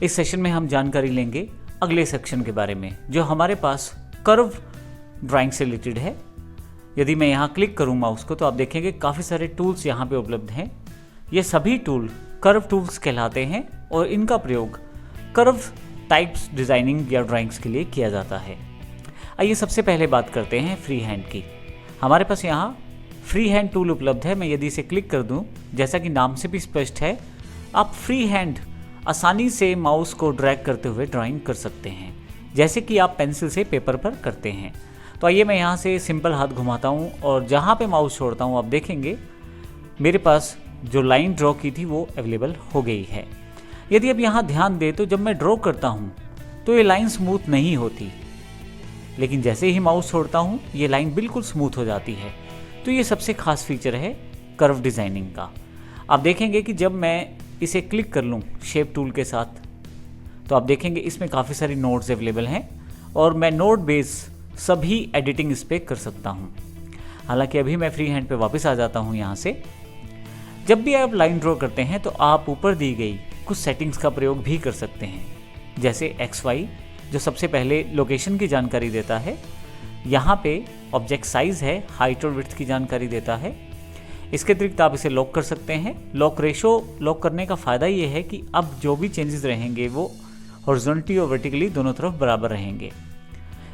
इस सेशन में हम जानकारी लेंगे अगले सेक्शन के बारे में, जो हमारे पास कर्व ड्राइंग से रिलेटेड है। यदि मैं यहाँ क्लिक करूँ माउस को तो आप देखेंगे काफ़ी सारे टूल्स यहाँ पे उपलब्ध हैं। ये सभी टूल कर्व टूल्स कहलाते हैं और इनका प्रयोग कर्व टाइप्स डिज़ाइनिंग या ड्राइंग्स के लिए किया जाता है। आइए सबसे पहले बात करते हैं फ्री हैंड की। हमारे पास यहाँ फ्री हैंड टूल उपलब्ध है। मैं यदि इसे क्लिक कर दूं, जैसा कि नाम से भी स्पष्ट है, आप फ्री हैंड आसानी से माउस को ड्रैग करते हुए ड्राइंग कर सकते हैं, जैसे कि आप पेंसिल से पेपर पर करते हैं। तो आइए मैं यहाँ से सिंपल हाथ घुमाता हूँ और जहाँ पे माउस छोड़ता हूँ आप देखेंगे मेरे पास जो लाइन ड्रॉ की थी वो अवेलेबल हो गई है। यदि अब यहाँ ध्यान दें तो जब मैं ड्रॉ करता हूँ तो ये लाइन स्मूथ नहीं होती, लेकिन जैसे ही माउस छोड़ता हूँ ये लाइन बिल्कुल स्मूथ हो जाती है। तो ये सबसे खास फीचर है कर्व डिज़ाइनिंग का। आप देखेंगे कि जब मैं इसे क्लिक कर लूँ शेप टूल के साथ तो आप देखेंगे इसमें काफ़ी सारी नोड्स अवेलेबल हैं और मैं नोड बेस सभी एडिटिंग इस पर कर सकता हूँ। हालांकि अभी मैं फ्री हैंड पे वापस आ जाता हूँ यहाँ से। जब भी आप लाइन ड्रॉ करते हैं तो आप ऊपर दी गई कुछ सेटिंग्स का प्रयोग भी कर सकते हैं, जैसे XY जो सबसे पहले लोकेशन की जानकारी देता है। यहाँ पे ऑब्जेक्ट साइज़ है, हाइट और विड्थ की जानकारी देता है। इसके अतिरिक्त आप इसे लॉक कर सकते हैं। लॉक रेशो लॉक करने का फ़ायदा ये है कि अब जो भी चेंजेस रहेंगे वो हॉरिजॉन्टली और वर्टिकली दोनों तरफ बराबर रहेंगे।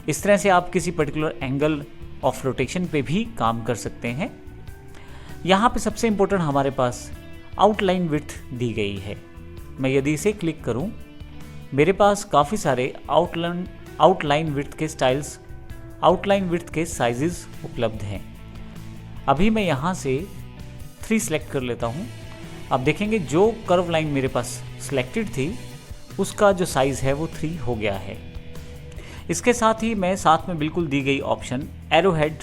इस तरह से आप किसी पर्टिकुलर एंगल ऑफ रोटेशन पे भी काम कर सकते हैं। यहाँ पे सबसे इम्पोर्टेंट हमारे पास आउटलाइन विड्थ दी गई है। मैं यदि इसे क्लिक करूँ, मेरे पास काफ़ी सारे आउटलाइन विड्थ के स्टाइल्स, आउटलाइन विड्थ के साइजेस उपलब्ध हैं। अभी मैं यहाँ से 3 सेलेक्ट कर लेता हूँ। आप देखेंगे जो कर्व लाइन मेरे पास सिलेक्टेड थी उसका जो साइज़ है वो 3 हो गया है। इसके साथ ही मैं साथ में बिल्कुल दी गई ऑप्शन एरोहेड,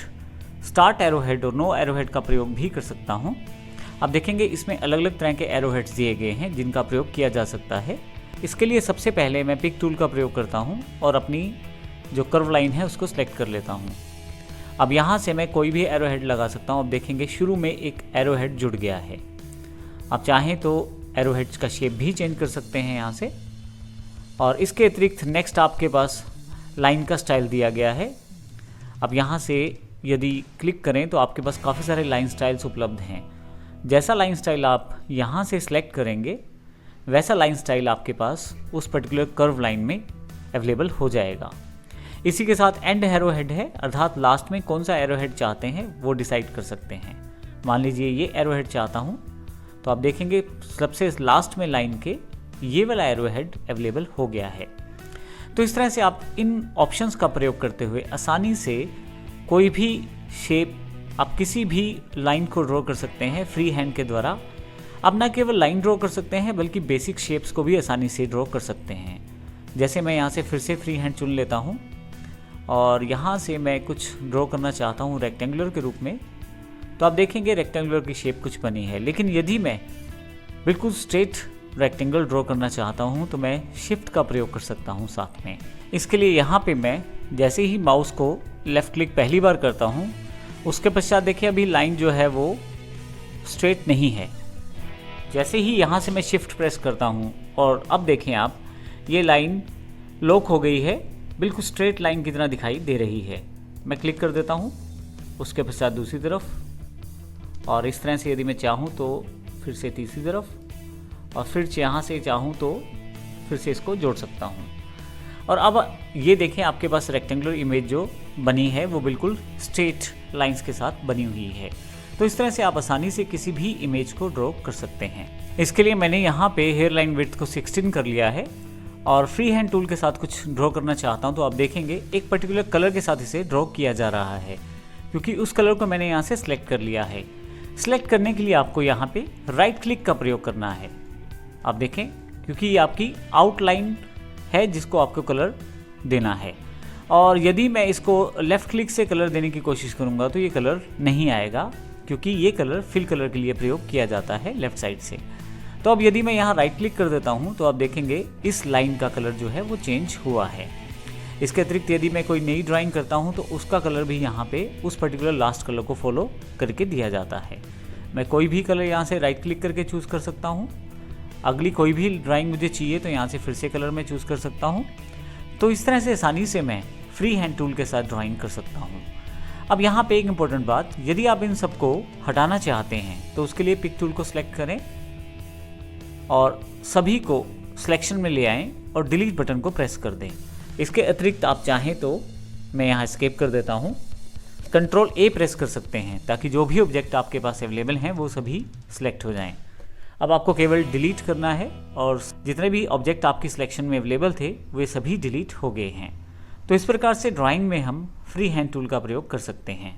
स्टार्ट एरोहेड और नो एरोहेड का प्रयोग भी कर सकता हूँ। आप देखेंगे इसमें अलग अलग तरह के एरोहेड्स दिए गए हैं जिनका प्रयोग किया जा सकता है। इसके लिए सबसे पहले मैं पिक टूल का प्रयोग करता हूँ और अपनी जो कर्व लाइन है उसको सिलेक्ट कर लेता हूँ। अब यहाँ से मैं कोई भी एरोहेड लगा सकता हूँ। अब देखेंगे शुरू में एक एरोहेड जुड़ गया है। आप चाहें तो एरोहेड्स का शेप भी चेंज कर सकते हैं यहाँ से। और इसके अतिरिक्त नेक्स्ट आपके पास लाइन का स्टाइल दिया गया है। अब यहाँ से यदि क्लिक करें तो आपके पास काफ़ी सारे लाइन स्टाइल्स उपलब्ध हैं। जैसा लाइन स्टाइल आप यहाँ से सिलेक्ट करेंगे वैसा लाइन स्टाइल आपके पास उस पर्टिकुलर कर्व लाइन में अवेलेबल हो जाएगा। इसी के साथ एंड एरोहेड है, अर्थात लास्ट में कौन सा एरोहेड चाहते हैं वो डिसाइड कर सकते हैं। मान लीजिए ये एरोहेड चाहता हूँ तो आप देखेंगे सबसे लास्ट में लाइन के ये वाला एरोहेड अवेलेबल हो गया है। तो इस तरह से आप इन ऑप्शंस का प्रयोग करते हुए आसानी से कोई भी शेप, आप किसी भी लाइन को ड्रॉ कर सकते हैं फ्री हैंड के द्वारा। आप न केवल लाइन ड्रॉ कर सकते हैं बल्कि बेसिक शेप्स को भी आसानी से ड्रॉ कर सकते हैं। जैसे मैं यहाँ से फिर से फ्री हैंड चुन लेता हूँ और यहाँ से मैं कुछ ड्रॉ करना चाहता हूँ रेक्टेंगुलर के रूप में, तो आप देखेंगे रेक्टेंगुलर की शेप कुछ बनी है। लेकिन यदि मैं बिल्कुल स्ट्रेट रेक्टेंगल ड्रॉ करना चाहता हूँ तो मैं शिफ्ट का प्रयोग कर सकता हूँ साथ में। इसके लिए यहाँ पे मैं जैसे ही माउस को लेफ़्ट क्लिक पहली बार करता हूँ उसके पश्चात देखिए अभी लाइन जो है वो स्ट्रेट नहीं है। जैसे ही यहाँ से मैं शिफ्ट प्रेस करता हूँ और अब देखें आप ये लाइन लॉक हो गई है, बिल्कुल स्ट्रेट लाइन की तरह दिखाई दे रही है। मैं क्लिक कर देता हूँ उसके पश्चात दूसरी तरफ और इस तरह से यदि मैं चाहूँ तो फिर से तीसरी तरफ और फिर यहाँ से चाहूँ तो फिर से इसको जोड़ सकता हूँ। और अब ये देखें आपके पास रेक्टेंगुलर इमेज जो बनी है वो बिल्कुल स्ट्रेट लाइंस के साथ बनी हुई है। तो इस तरह से आप आसानी से किसी भी इमेज को ड्रॉ कर सकते हैं। इसके लिए मैंने यहाँ पे हेयर लाइन विड्थ को 16 कर लिया है और फ्री हैंड टूल के साथ कुछ ड्रॉ करना चाहता हूँ तो आप देखेंगे एक पर्टिकुलर कलर के साथ इसे ड्रॉ किया जा रहा है, क्योंकि उस कलर को मैंने यहाँ से सिलेक्ट कर लिया है। सिलेक्ट करने के लिए आपको यहाँ पे राइट क्लिक का प्रयोग करना है। आप देखें क्योंकि ये आपकी आउटलाइन है जिसको आपको कलर देना है। और यदि मैं इसको लेफ़्ट क्लिक से कलर देने की कोशिश करूँगा तो ये कलर नहीं आएगा, क्योंकि ये कलर फिल कलर के लिए प्रयोग किया जाता है लेफ़्ट साइड से। तो अब यदि मैं यहाँ राइट क्लिक कर देता हूँ तो आप देखेंगे इस लाइन का कलर जो है वो चेंज हुआ है। इसके अतिरिक्त यदि मैं कोई नई ड्राइंग करता हूँ तो उसका कलर भी यहाँ पे उस पर्टिकुलर लास्ट कलर को फॉलो करके दिया जाता है। मैं कोई भी कलर यहाँ से राइट क्लिक करके चूज़ कर सकता हूँ। अगली कोई भी ड्राइंग मुझे चाहिए तो यहाँ से फिर से कलर में चूज़ कर सकता हूँ। तो इस तरह से आसानी से मैं फ्री हैंड टूल के साथ ड्राइंग कर सकता हूँ। अब यहाँ पे एक इम्पोर्टेंट बात, यदि आप इन सबको हटाना चाहते हैं तो उसके लिए पिक टूल को सिलेक्ट करें और सभी को सिलेक्शन में ले आएँ और डिलीट बटन को प्रेस कर दें। इसके अतिरिक्त आप चाहें तो मैं यहाँ एस्केप कर देता हूँ, कंट्रोल ए प्रेस कर सकते हैं ताकि जो भी ऑब्जेक्ट आपके पास अवेलेबल हैं वो सभी सिलेक्ट हो जाएं। अब आपको केवल डिलीट करना है और जितने भी ऑब्जेक्ट आपकी सिलेक्शन में अवेलेबल थे वे सभी डिलीट हो गए हैं। तो इस प्रकार से ड्राइंग में हम फ्री हैंड टूल का प्रयोग कर सकते हैं।